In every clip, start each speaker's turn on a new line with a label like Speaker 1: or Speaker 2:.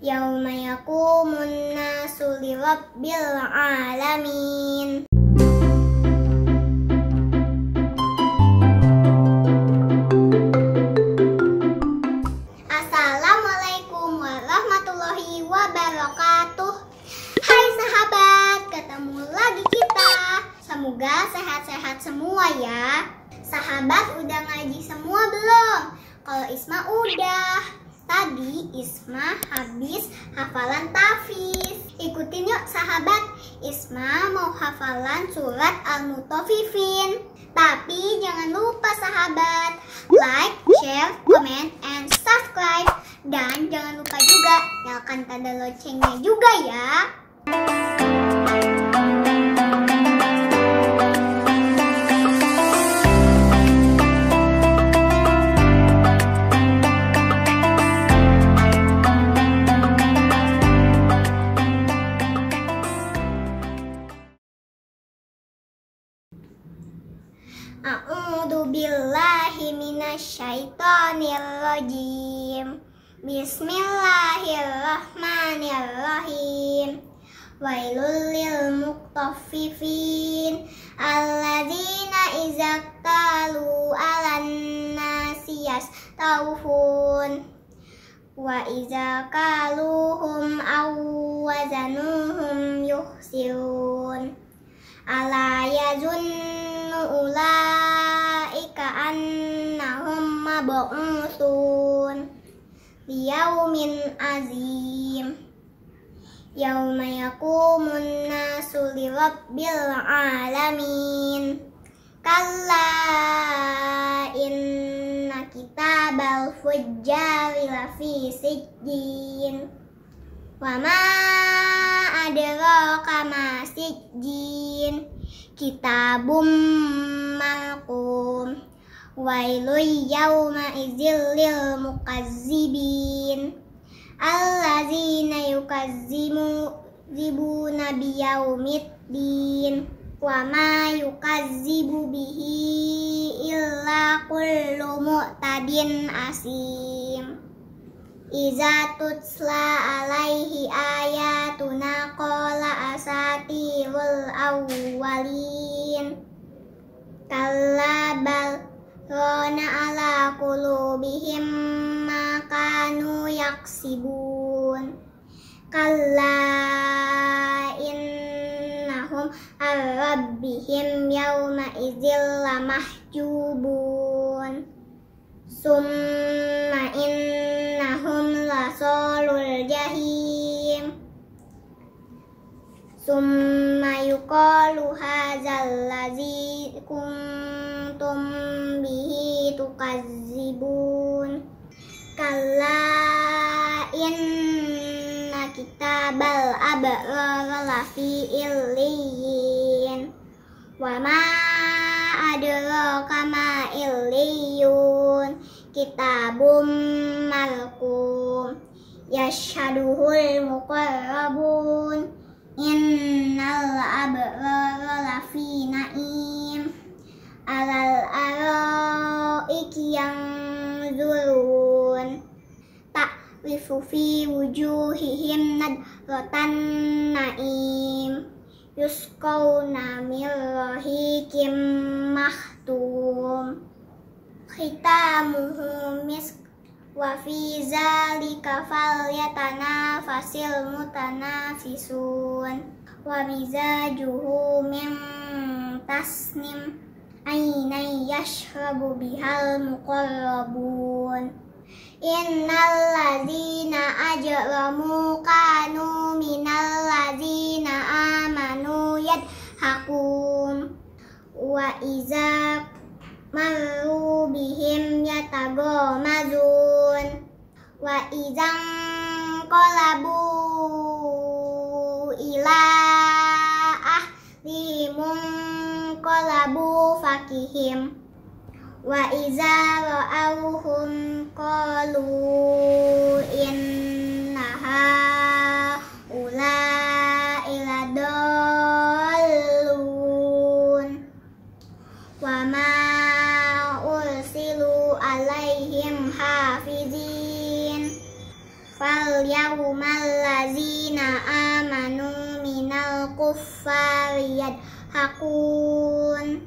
Speaker 1: Yauma yaqumun nasu lirabbil alamin. Assalamualaikum warahmatullahi wabarakatuh. Hai sahabat, ketemu lagi kita. Semoga sehat-sehat semua ya. Sahabat udah ngaji semua belum? Kalau Isma udah. Tadi Isma habis hafalan tahfiz. Ikutin yuk sahabat. Isma mau hafalan surat Al-Mutaffifin. Tapi jangan lupa sahabat, like, share, comment, and subscribe. Dan jangan lupa juga nyalakan tanda loncengnya juga ya. A'udzu billahi minasyaitonir rajim. Bismillahirrahmanirrahim. Wailul lil mutaffifin alladzina idza qalu 'alan nasi yastawfun wa idza qaluhum aw wazanuhum yukhsirun. Ala yazunnu ulaika annahum mab'utsun liyaumin azim. Yauma yaqumun nasu lirabbil alamin. Kalla inna kitabal fujjari lafi sijjin. Wa ma adraka ma sijjin. Kitabum marqum. Wailul yawma idzil lil mukazzibin allazina yukazzibuna biyaumiddin wa ma yukazzibu bihi illa kullu mu'tadin asim. Iza tutsla alaihi ayatuna qala asatirul awwalin. Kalla bal rana ala qulubihim ma kanu yaksibun. Kalla innahum ar-rabbihim yawma idzil lamahjubun. Summa innahum lasolul jahim. Summa yuqalu hadzal ladzi kuntum bihi tukazzibun. Kalla inna kitabal abrar lafi illiyin. Wa ma adraka ma illiyun. Kitabum marqum yashhaduhul muqarrabun. Innal abrara lafi na'im alal araiki yanzurun. Ta'rifu fi wujuhihim nadratan na'im. Yusqawna min rahiqim mahtum. Khitamuhu misk. Wa fi zalika falyatanafasil mutanafisun. Wa mizajuhu min tasnim. Ainan yashrabu bihal muqarrabun. Innal ladzina ajramu kanu minal ladzina amanu yadhakun. Wa iza maru bihim yatagamazun. Wa idzan qalabu ila ahlihim qalabu fakihim. Wa iza ra'awhum qalu inna haula'i ladallun. Wa ma ursilu alaihim hafizin. Fal yawmal ladzina amanu minal kuffari yadhakun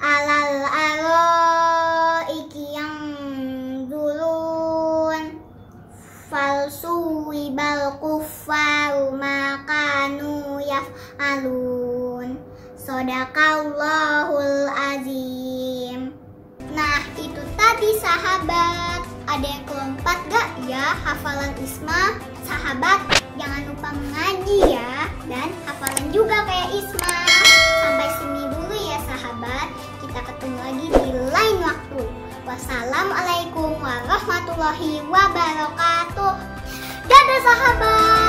Speaker 1: alal araiki yanzurun falsuwibal kuffaru ma kanu yaf'alun. Shadaqallahul azim. Nah, itu tadi sahabat. Ada yang kelompat gak ya hafalan Isma? Sahabat, jangan lupa mengaji ya. Dan hafalan juga kayak Isma. Sampai sini dulu ya sahabat. Kita ketemu lagi di lain waktu. Wassalamualaikum warahmatullahi wabarakatuh. Dadah sahabat.